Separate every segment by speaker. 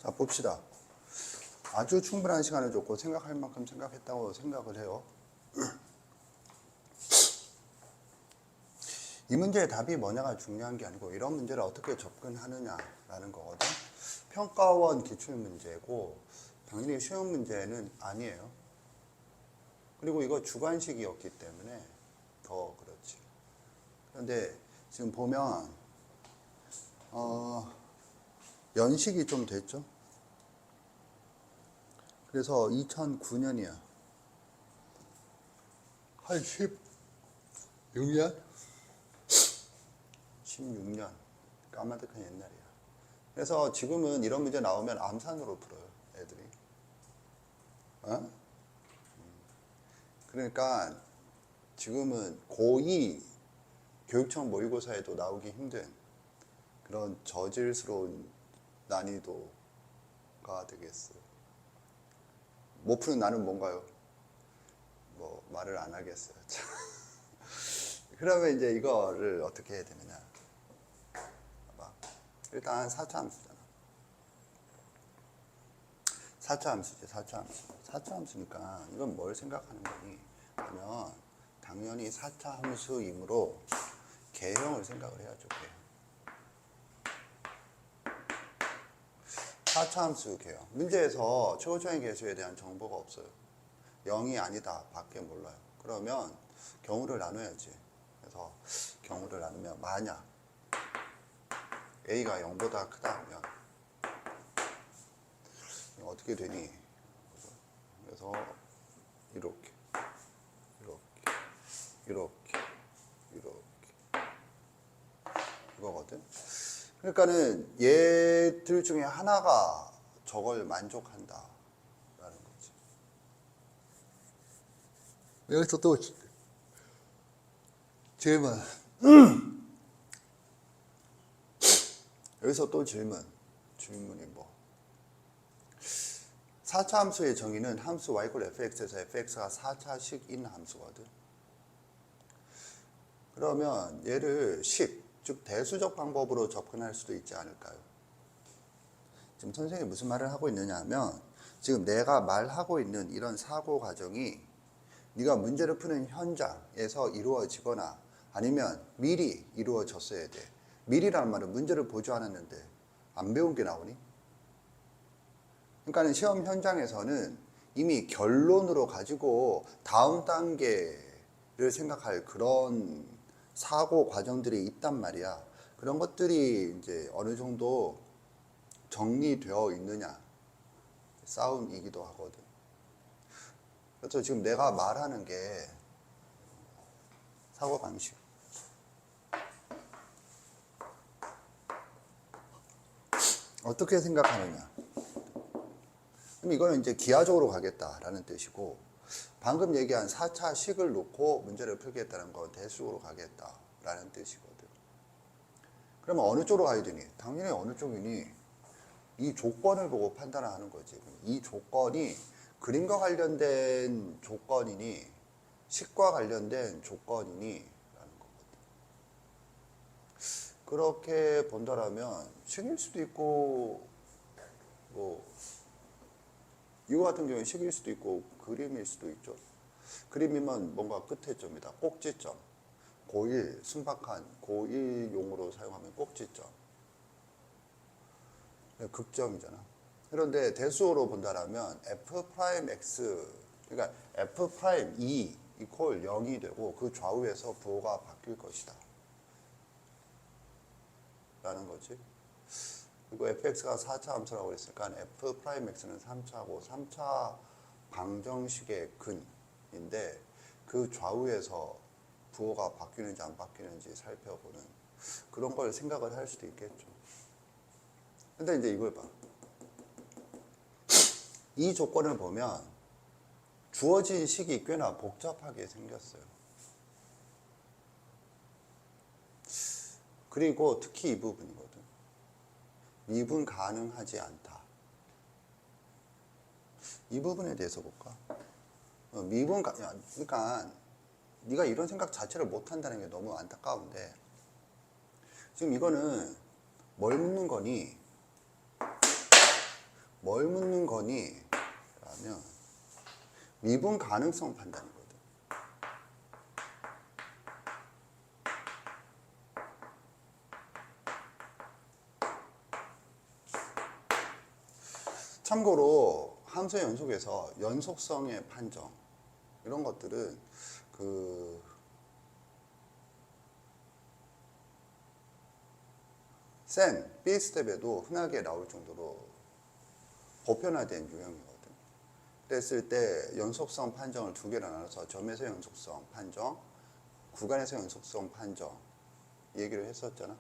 Speaker 1: 자, 봅시다. 아주 충분한 시간을 줬고 생각할 만큼 생각했다고 생각을 해요. 이 문제의 답이 뭐냐가 중요한 게 아니고 이런 문제를 어떻게 접근하느냐라는 거거든. 평가원 기출문제고 당연히 쉬운 문제는 아니에요. 그리고 이거 주관식이었기 때문에 더 그렇지. 그런데 지금 보면 연식이 좀 됐죠. 그래서 2009년이야. 한 16년? 16년. 까마득한 옛날이야. 그래서 지금은 이런 문제 나오면 암산으로 풀어요, 애들이. 어? 그러니까 지금은 고2 교육청 모의고사에도 나오기 힘든 그런 저질스러운 난이도가 되겠어요. 못 푸는 나는 뭔가요? 뭐 말을 안 하겠어요. 그러면 이제 이거를 어떻게 해야 되느냐? 봐봐. 일단 4차 함수잖아. 4차 함수지, 4차 함수. 4차 함수니까 이건 뭘 생각하는 거니? 하면 당연히 4차 함수이므로 개형을 생각을 해야죠. 개형. 4차 함수 개형. 문제에서 최고차이 계수에 대한 정보가 없어요. 0이 아니다 밖에 몰라요. 그러면 경우를 나눠야지. 그래서 경우를 나누면 만약 A가 0보다 크다 하면 어떻게 되니? 그래서 이렇게 이거거든. 그러니까는 얘들 중에 하나가 저걸 만족한다 라는 거지. 여기서 또 질문. 여기서 또 질문이 뭐? 4차 함수의 정의는 함수 y = fx에서 fx가 4차식인 함수거든. 그러면 얘를 식, 즉 대수적 방법으로 접근할 수도 있지 않을까요? 지금 선생님이 무슨 말을 하고 있느냐 하면 지금 내가 말하고 있는 이런 사고 과정이 네가 문제를 푸는 현장에서 이루어지거나 아니면 미리 이루어졌어야 돼. 미리라는 말은 문제를 보지 않았는데 안 배운 게 나오니? 그러니까 시험 현장에서는 이미 결론으로 가지고 다음 단계를 생각할 그런 사고 과정들이 있단 말이야. 그런 것들이 이제 어느 정도 정리되어 있느냐 싸움이기도 하거든. 그래서 지금 내가 말하는 게 사고 방식. 어떻게 생각하느냐. 그럼 이거는 이제 기하적으로 가겠다라는 뜻이고, 방금 얘기한 4차 식을 놓고 문제를 풀겠다는 건 대수적으로 가겠다라는 뜻이거든. 그러면 어느 쪽으로 가야 되니? 당연히 어느 쪽이니? 이 조건을 보고 판단하는 거지. 이 조건이 그림과 관련된 조건이니, 식과 관련된 조건이니? 라는 거거든. 그렇게 본다라면 식일 수도 있고, 뭐, 이거 같은 경우는 식일 수도 있고 그림일 수도 있죠. 그림이면 뭔가 끝에 점이다. 꼭지점. 고1 순박한 고1 용어로 사용하면 꼭지점. 극점이잖아. 그런데 대수어로 본다라면 F'X 그러니까 F'E 이퀄 0이 되고 그 좌우에서 부호가 바뀔 것이다 라는 거지. 그리고 fx가 4차 함수라고 그랬으니까 f'x는 3차고 3차 방정식의 근인데 그 좌우에서 부호가 바뀌는지 안 바뀌는지 살펴보는 그런 걸 생각을 할 수도 있겠죠. 근데 이제 이걸 봐. 이 조건을 보면 주어진 식이 꽤나 복잡하게 생겼어요. 그리고 특히 이 부분이거든. 미분 가능하지 않다. 이 부분에 대해서 볼까? 그러니까 네가 이런 생각 자체를 못 한다는 게 너무 안타까운데 지금 이거는 뭘 묻는 거니? 뭘 묻는 거니? 라면 미분 가능성 판단이거든. 참고로 함수의 연속에서 연속성의 판정 이런 것들은 B스텝에도 흔하게 나올 정도로 보편화된 유형이거든. 그랬을 때 연속성 판정을 두 개로 나눠서 점에서 연속성 판정, 구간에서 연속성 판정 얘기를 했었잖아.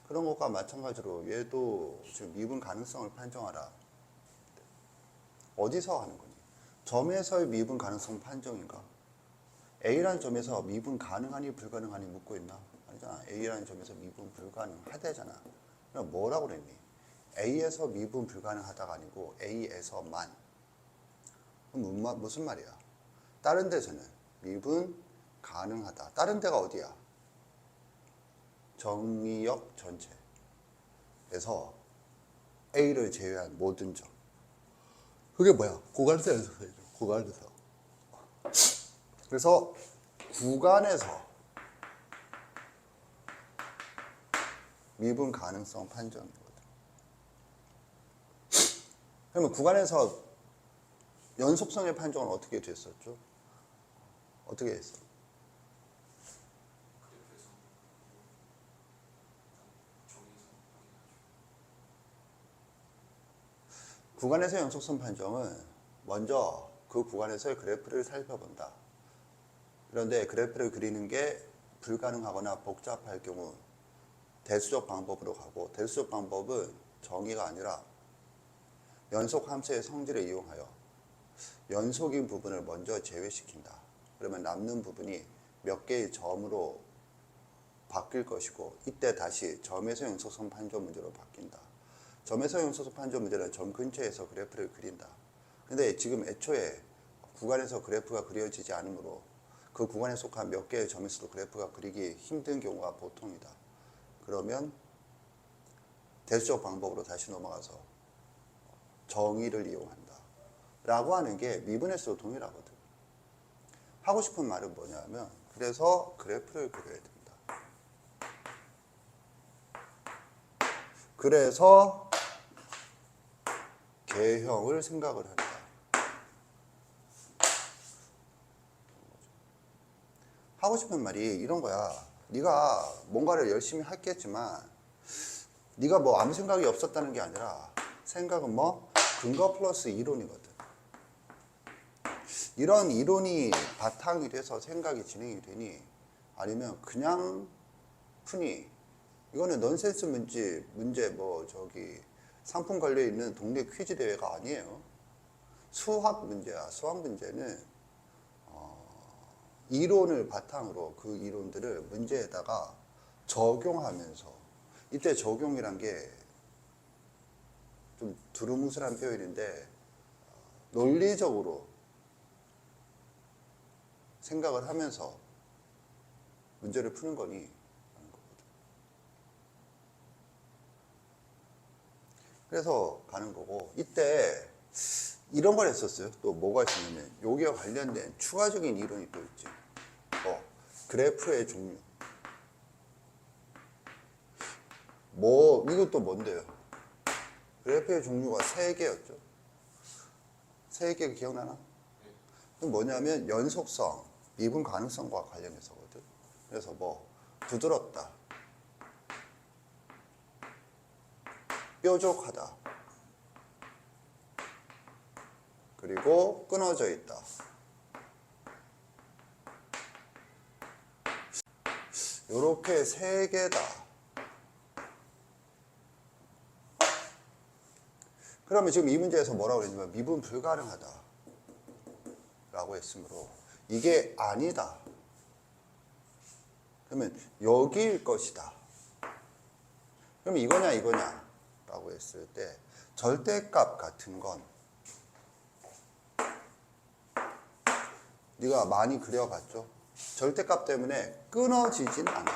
Speaker 1: 그런 것과 마찬가지로 얘도 지금 미분 가능성을 판정하라. 어디서 하는 거니? 점에서의 미분 가능성 판정인가? A라는 점에서 미분 가능하니 불가능하니 묻고 있나? 아니잖아. A라는 점에서 미분 불가능하대잖아. 그럼 뭐라고 그랬니? A에서 미분 불가능하다가 아니고 A에서만. 그럼 무슨 말이야? 다른 데서는 미분 가능하다. 다른 데가 어디야? 정의역 전체에서 A를 제외한 모든 점. 그게 뭐야? 고관에서 연속성이죠. 고관에서. 그래서 구간에서 미분 가능성 판정이거든. 그러면 구간에서 연속성의 판정은 어떻게 됐었죠? 어떻게 했어? 구간에서 연속성 판정은 먼저 그 구간에서의 그래프를 살펴본다. 그런데 그래프를 그리는 게 불가능하거나 복잡할 경우 대수적 방법으로 가고, 대수적 방법은 정의가 아니라 연속 함수의 성질을 이용하여 연속인 부분을 먼저 제외시킨다. 그러면 남는 부분이 몇 개의 점으로 바뀔 것이고, 이때 다시 점에서 연속성 판정 문제로 바뀐다. 점에서 연속성 판정 문제는 점 근처에서 그래프를 그린다. 근데 지금 애초에 구간에서 그래프가 그려지지 않으므로 그 구간에 속한 몇 개의 점에서도 그래프가 그리기 힘든 경우가 보통이다. 그러면 대수적 방법으로 다시 넘어가서 정의를 이용한다 라고 하는 게 미분에서도 동일하거든. 하고 싶은 말은 뭐냐면, 그래서 그래프를 그려야 된다. 그래서 개형을 생각을 한다. 하고 싶은 말이 이런 거야. 네가 뭔가를 열심히 했겠지만 네가 뭐 아무 생각이 없었다는 게 아니라, 생각은 뭐 근거 플러스 이론이거든. 이런 이론이 바탕이 돼서 생각이 진행이 되니, 아니면 그냥 푸니, 이거는 넌센스 문제 뭐 상품 걸려 있는 동네 퀴즈 대회가 아니에요. 수학 문제야. 수학 문제는 이론을 바탕으로 그 이론들을 문제에다가 적용하면서, 이때 적용이란 게 좀 두루뭉술한 표현인데 논리적으로 생각을 하면서 문제를 푸는 거니 하는 거거든. 그래서 가는 거고, 이때 이런 걸 했었어요. 또 뭐가 있었냐면, 여기와 관련된 추가적인 이론이 또 있지. 그래프의 종류. 이것도 뭔데요? 그래프의 종류가 3개였죠. 3개 기억나나? 그건 뭐냐면 연속성, 미분 가능성과 관련해서거든. 그래서 부드럽다, 뾰족하다, 그리고 끊어져 있다. 요렇게 3개다. 그러면 지금 이 문제에서 뭐라고 그랬냐면 미분 불가능하다 라고 했으므로 이게 아니다. 그러면 여기일 것이다. 그러면 이거냐 라고 했을 때, 절대값 같은 건 네가 많이 그려봤죠? 절대값 때문에 끊어지진 않아.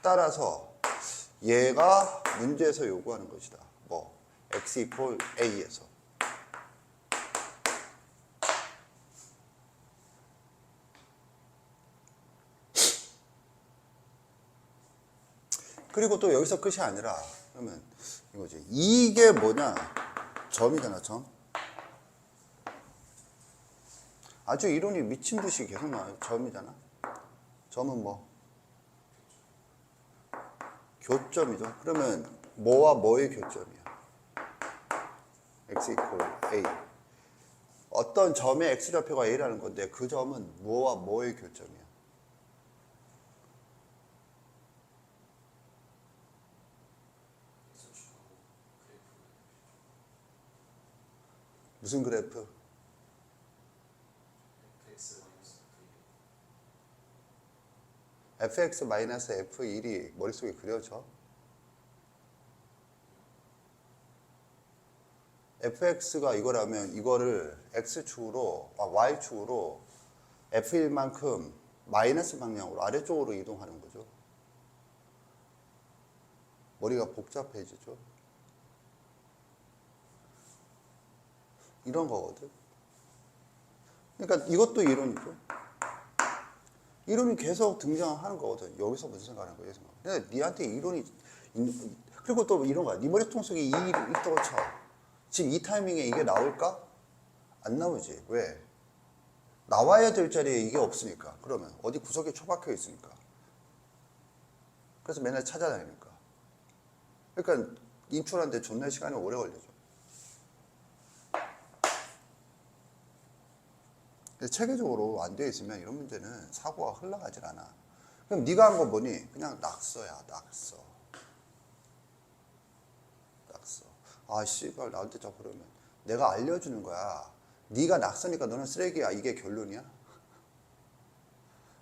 Speaker 1: 따라서 얘가 문제에서 요구하는 것이다. 뭐 x 이퀄 a에서. 그리고 또 여기서 끝이 아니라 그러면 이거지. 이게 뭐냐? 점이잖아, 점. 아주 이론이 미친 듯이 계속 나와요. 점이잖아. 점은 뭐? 교점이죠. 그러면 뭐와 뭐의 교점이야? x 이퀄 a. 어떤 점의 x좌표가 a라는 건데 그 점은 뭐와 뭐의 교점이야? 무슨 그래프? fx-f1이 머릿속에 그려져. fx가 이거라면 이거를 x축으로, y축으로 f1만큼 마이너스 방향으로 아래쪽으로 이동하는 거죠. 머리가 복잡해지죠. 이런 거거든. 그러니까 이것도 이론이죠. 이론이 계속 등장하는 거거든. 여기서 무슨 생각하는 거야? 근데 니한테 이론이 그리고 또 이런 거야. 네 머리통 속에 이 일이 있다고 쳐. 지금 이 타이밍에 이게 나올까? 안 나오지. 왜? 나와야 될 자리에 이게 없으니까. 그러면 어디 구석에 처박혀 있으니까. 그래서 맨날 찾아다니니까. 그러니까 인출하는데 존나 시간이 오래 걸리죠. 체계적으로 안 되어 있으면 이런 문제는 사고가 흘러가질 않아. 그럼 네가 한 건 뭐니? 그냥 낙서야, 낙서. 낙서. 아, 씨발 나한테 자꾸 그러면 내가 알려주는 거야. 네가 낙서니까 너는 쓰레기야. 이게 결론이야?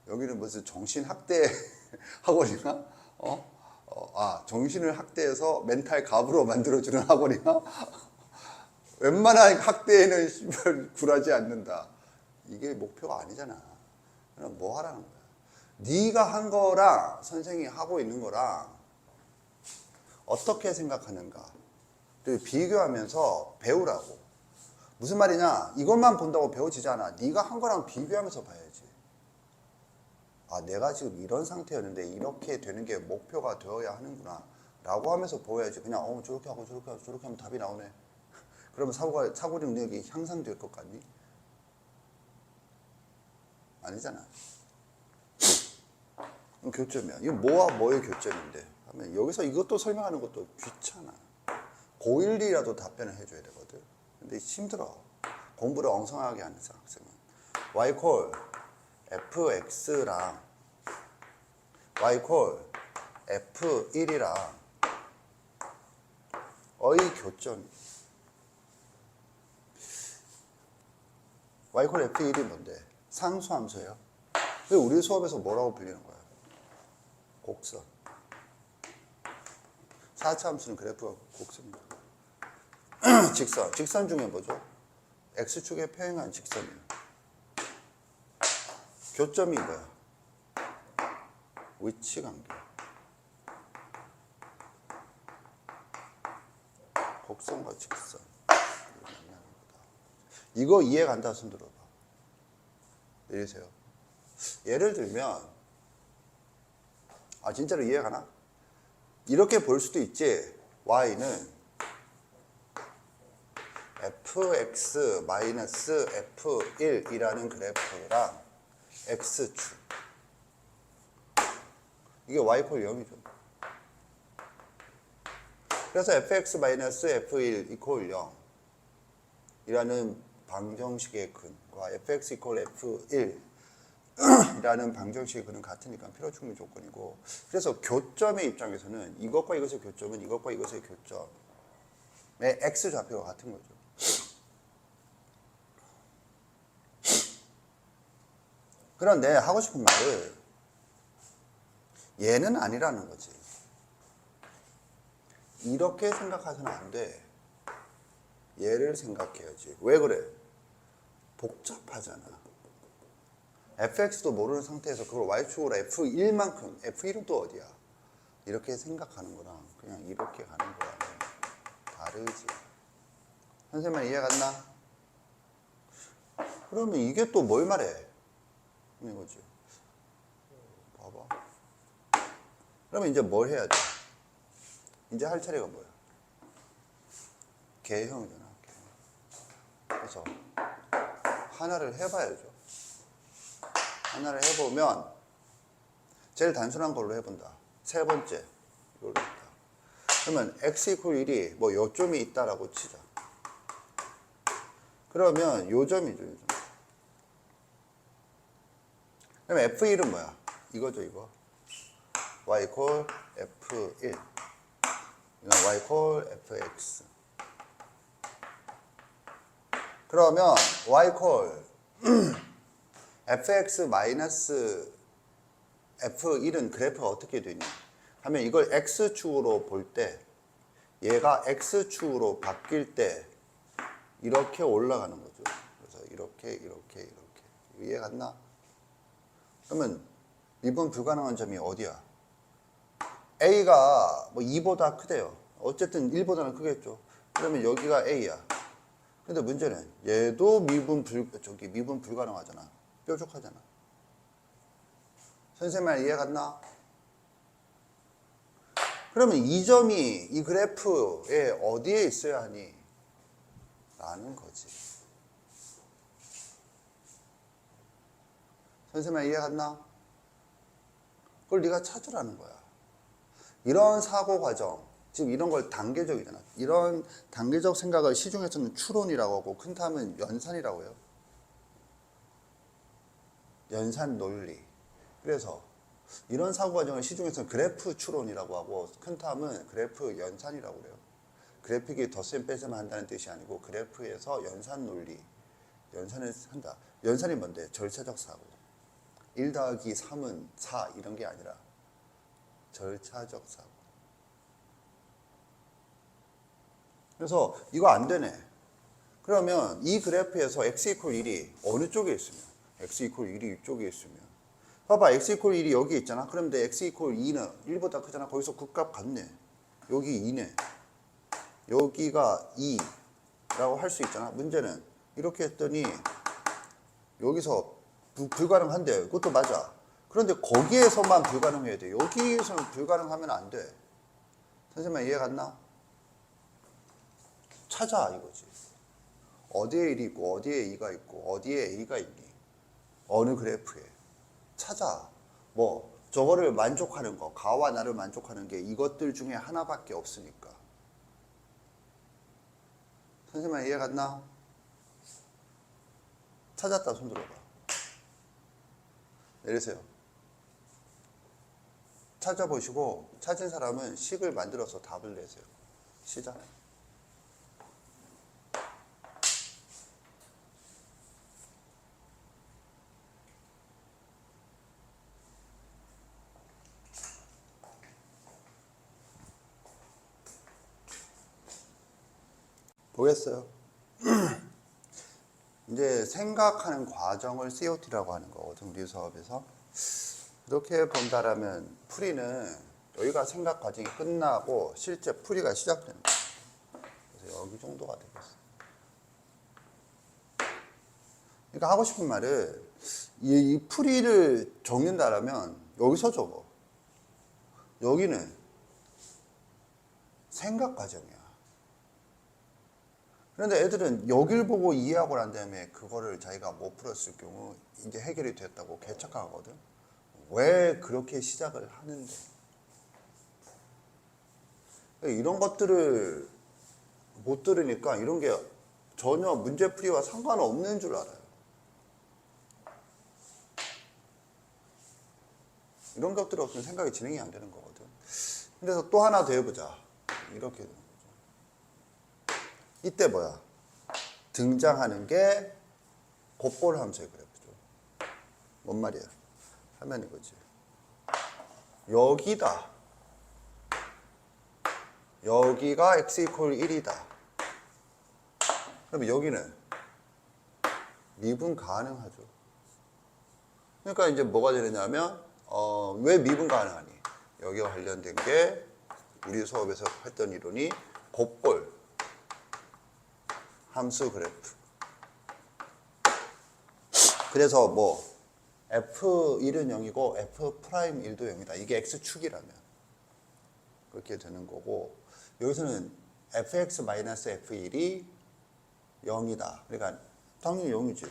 Speaker 1: 여기는 무슨 정신학대 학원이야? 정신을 학대해서 멘탈 갑으로 만들어주는 학원이야? 웬만한 학대에는 씨발 굴하지 않는다. 이게 목표가 아니잖아. 그럼 뭐 하라는 거야? 네가 한 거랑 선생님이 하고 있는 거랑 어떻게 생각하는가 비교하면서 배우라고. 무슨 말이냐? 이것만 본다고 배워지지 않아. 네가 한 거랑 비교하면서 봐야지. 아, 내가 지금 이런 상태였는데 이렇게 되는 게 목표가 되어야 하는구나 라고 하면서 보여야지. 그냥 저렇게 하고 저렇게 하고 저렇게 하면 답이 나오네. 그러면 사고 능력이 향상될 것 같니? 아니잖아. 교점이야. 이거 뭐와 뭐의 교점인데? 하면 여기서 이것도 설명하는 것도 귀찮아. 고1이라도 답변을 해줘야 되거든. 근데 힘들어. 공부를 엉성하게 하는 학생은. y 콜 fx랑 y 콜 f1이랑 의 교점. y 콜 f1이 뭔데? 상수함수예요. 우리 수업에서 뭐라고 불리는 거야? 곡선. 4차 함수는 그래프가 곡선입니다. 직선. 직선 중에 뭐죠? x축에 평행한 직선이에요. 교점이 뭐야? 위치 관계. 곡선과 직선. 이거 이해 간다 손 들어봐. 내리세요. 예를 들면 진짜로 이해가나? 이렇게 볼 수도 있지. y는 fx-f1이라는 그래프랑 x축. 이게 y=0이죠. 그래서 fx-f1 = 0 이라는 방정식의 근과 fx=f1 이라는 방정식의 근은 같으니까 필요 충분 조건이고, 그래서 교점의 입장에서는 이것과 이것의 교점은 이것과 이것의 교점의 x 좌표가 같은 거죠. 그런데 하고 싶은 말은 얘는 아니라는 거지. 이렇게 생각하서는 안 돼. 얘를 생각해야지. 왜 그래? 복잡하잖아. fx도 모르는 상태에서 그걸 y축으로 f1만큼, f1은 또 어디야? 이렇게 생각하는 거랑 그냥 이렇게 가는 거랑 다르지. 선생님 이해 갔나? 그러면 이게 또 뭘 말해? 이거지. 봐봐. 그러면 이제 뭘 해야 돼? 이제 할 차례가 뭐야? 개형이잖아. 그래서 하나를 해봐야죠. 하나를 해보면 제일 단순한 걸로 해본다. 세 번째 이걸로 있다. 그러면 x 이퀄 1이 뭐 요점이 있다라고 치자. 그러면 요점이죠. 요점. 그러면 f1은 뭐야? 이거죠 이거. y 이퀄 f1 이건 y 이퀄 fx. 그러면 y 이퀄 fx 마이너스 f1은 그래프가 어떻게 되냐 하면 이걸 x축으로 볼 때 얘가 x축으로 바뀔 때 이렇게 올라가는 거죠. 그래서 이렇게 이해 갔나? 그러면 미분 불가능한 점이 어디야? a가 뭐 2보다 크대요. 어쨌든 1보다는 크겠죠. 그러면 여기가 a야. 근데 문제는 얘도 미분 불가능하잖아. 뾰족하잖아. 선생님 말 이해 갔나? 그러면 이 점이 이 그래프에 어디에 있어야 하니? 라는 거지. 선생님 말 이해 갔나? 그걸 네가 찾으라는 거야. 이런 사고 과정, 지금 이런 걸 단계적이잖아. 이런 단계적 생각을 시중에서는 추론이라고 하고 큰 탐은 연산이라고 해요. 연산 논리. 그래서 이런 사고 과정을 시중에서는 그래프 추론이라고 하고 큰 탐은 그래프 연산이라고 그래요. 그래픽이 덧셈 뺄셈 한다는 뜻이 아니고 그래프에서 연산 논리, 연산을 한다. 연산이 뭔데? 절차적 사고. 1 더하기 3은 4 이런 게 아니라 절차적 사고. 그래서 이거 안 되네. 그러면 이 그래프에서 x 이퀄 1이 어느 쪽에 있으면 x 이퀄 1이 이쪽에 있으면 봐봐 x 이퀄 1이 여기 있잖아. 그럼 내 x 이퀄 2는 1보다 크잖아. 거기서 극값 같네. 여기 2네. 여기가 2라고 할 수 있잖아. 문제는 이렇게 했더니 여기서 불가능한데 그것도 맞아. 그런데 거기에서만 불가능해야 돼. 여기에서는 불가능하면 안 돼. 선생님 이해 갔나? 찾아 이거지. 어디에 1이 있고 어디에 2가 있고 어디에 a가 있니? 어느 그래프에. 찾아. 뭐 저거를 만족하는 거, 가와 나를 만족하는 게 이것들 중에 하나밖에 없으니까. 선생님 이해 갔나? 찾았다 손 들어봐. 내리세요. 찾아보시고 찾은 사람은 식을 만들어서 답을 내세요. 시작. 보겠어요? 이제 생각하는 과정을 COT라고 하는 거거든, 우리 수업에서. 이렇게 본다라면 풀이는 여기가 생각 과정이 끝나고 실제 풀이가 시작되는 거예요. 그래서 여기 정도가 되겠어. 그러니까 하고 싶은 말은 이 풀이를 적는다라면 여기서 적어. 여기는 생각 과정이야. 그런데 애들은 여길 보고 이해하고 난 다음에 그거를 자기가 못 풀었을 경우 이제 해결이 됐다고 개척하거든. 왜 그렇게 시작을 하는데? 이런 것들을 못 들으니까 이런 게 전혀 문제풀이와 상관없는 줄 알아요. 이런 것들이 없으면 생각이 진행이 안 되는 거거든. 그래서 또 하나 더 해보자. 이렇게 되는 거죠. 이때 뭐야? 등장하는 게 곱볼 함수의 그래프죠. 뭔 말이야? 하면 이거지. 여기다. 여기가 x 이퀄 1이다. 그러면 여기는 미분 가능하죠. 그러니까 이제 뭐가 되느냐면 왜 미분 가능하니? 여기와 관련된 게 우리 수업에서 했던 이론이 곱볼 함수 그래프. 그래서 뭐 F1은 0이고 F'1도 0이다. 이게 X축이라면 그렇게 되는 거고, 여기서는 fx-f1이 0이다. 그러니까 당연히 0이지.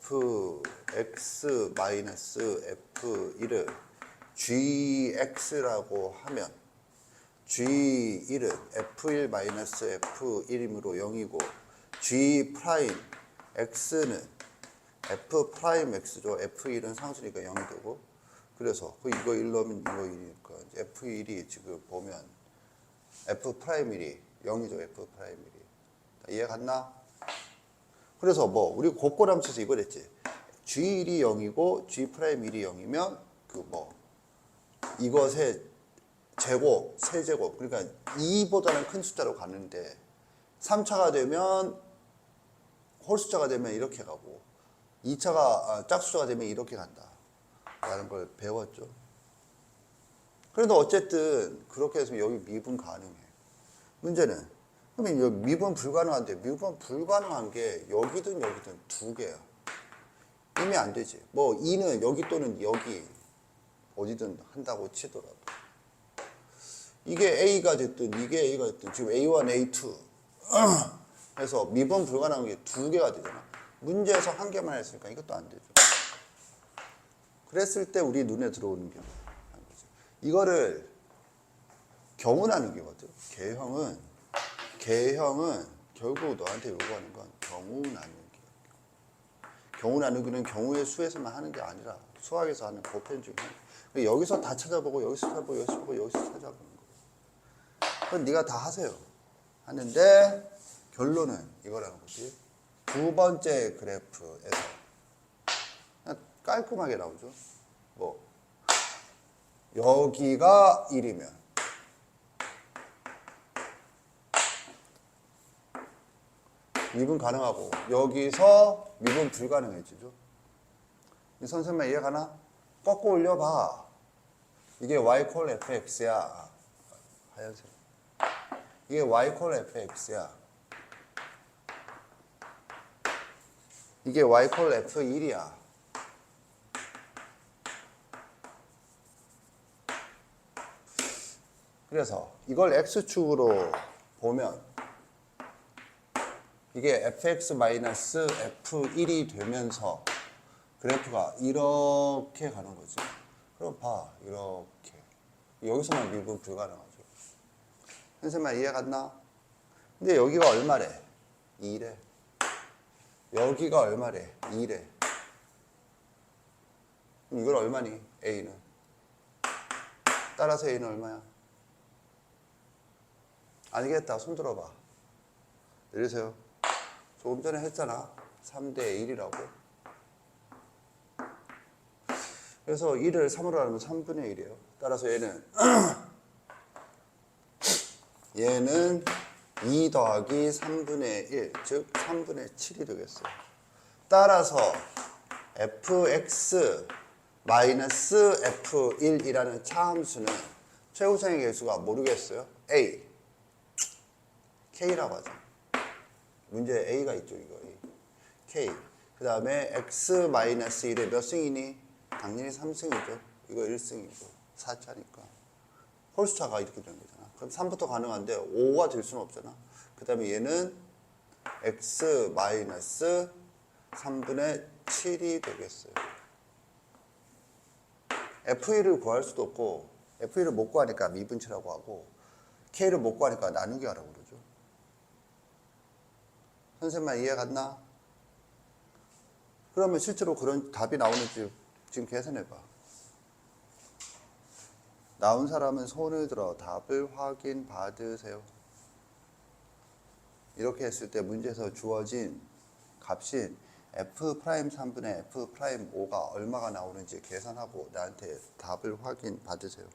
Speaker 1: fx-f1을 gx라고 하면 g1은 f1-f1이므로 0이고 g'x는 f'x죠. f1은 상수니까 0이 되고, 그래서 이거 1 넣으면 이거 1이니까 f1이 지금 보면 f'일이 0이죠. f'일이. 이해 갔나? 그래서 뭐 우리 곱골함수에서 이걸 했지. g1이 0이고 g'일이 0이면 그 뭐 이것의 제곱, 세제곱, 그러니까 2보다는 큰 숫자로 가는데 3차가 되면 홀숫자가 되면 이렇게 가고 2차가 짝숫자가 되면 이렇게 간다 라는 걸 배웠죠. 그래도 어쨌든 그렇게 해서 여기 미분 가능해. 문제는 그러면 여기 미분 불가능한데, 미분 불가능한 게 여기든 여기든 두 개야. 이미 안 되지. 뭐 2는 여기 또는 여기 어디든 한다고 치더라도 이게 A가 됐든 이게 A가 됐든 지금 A1, A2 그래서 미분 불가능한 게 두 개가 되잖아. 문제에서 한 개만 했으니까 이것도 안 되죠. 그랬을 때 우리 눈에 들어오는 게 이거를 경우 나누기거든. 개형은 결국 너한테 요구하는 건 경우 나누기야. 경우 나누기는 경우의 수에서만 하는 게 아니라 수학에서 하는 보편 중에 여기서 다 찾아보고 여기서 찾아보고 여기서 찾아보고 여기서 찾아보는 거야. 그건 네가 다 하세요. 하는데 결론은 이거라는 거지. 두 번째 그래프에서 그냥 깔끔하게 나오죠. 뭐 여기가 1이면 미분 가능하고 여기서 미분 불가능해지죠. 선생님 이해 가나? 꺾어 올려봐. 이게 y 콜 fx야. 하얀색. 이게 y 콜 fx야. 이게 y 콜 f1이야. 그래서 이걸 x축으로 보면 이게 fx-f1이 되면서 그래프가 이렇게 가는 거지. 그럼 봐, 이렇게. 여기서만 미분 불가능하죠. 선생님 이해 갔나? 근데 여기가 얼마래? 2래. 여기가 얼마래? 2래. 그럼 이걸 얼마니? A는. 따라서 A는 얼마야? 아니겠다. 손 들어봐. 내리세요. 조금 전에 했잖아. 3대 1이라고. 그래서 1을 3으로 하면 3분의 1이에요. 따라서 얘는 2 더하기 3분의 1, 즉 3분의 7이 되겠어요. 따라서 fx-f1이라는 차함수는 최우선의 개수가 모르겠어요. A, K라고 하죠. 문제에 A가 있죠, 이거. K. 그 다음에 x-1에 몇 승이니? 당연히 3승이죠. 이거 1승이고 4차니까. 홀수차가 이렇게 되는 거잖아. 그럼 3부터 가능한데 5가 될 수는 없잖아. 그 다음에 얘는 x-3분의 7이 되겠어요. F1을 구할 수도 없고, F1을 못 구하니까 미분치라고 하고, K를 못 구하니까 나누기 하라고 그러죠. 선생님 이해 갔나? 그러면 실제로 그런 답이 나오는지 지금 계산해봐. 나온 사람은 손을 들어 답을 확인 받으세요. 이렇게 했을 때 문제에서 주어진 값인 f'3분의 f'5가 얼마가 나오는지 계산하고 나한테 답을 확인 받으세요.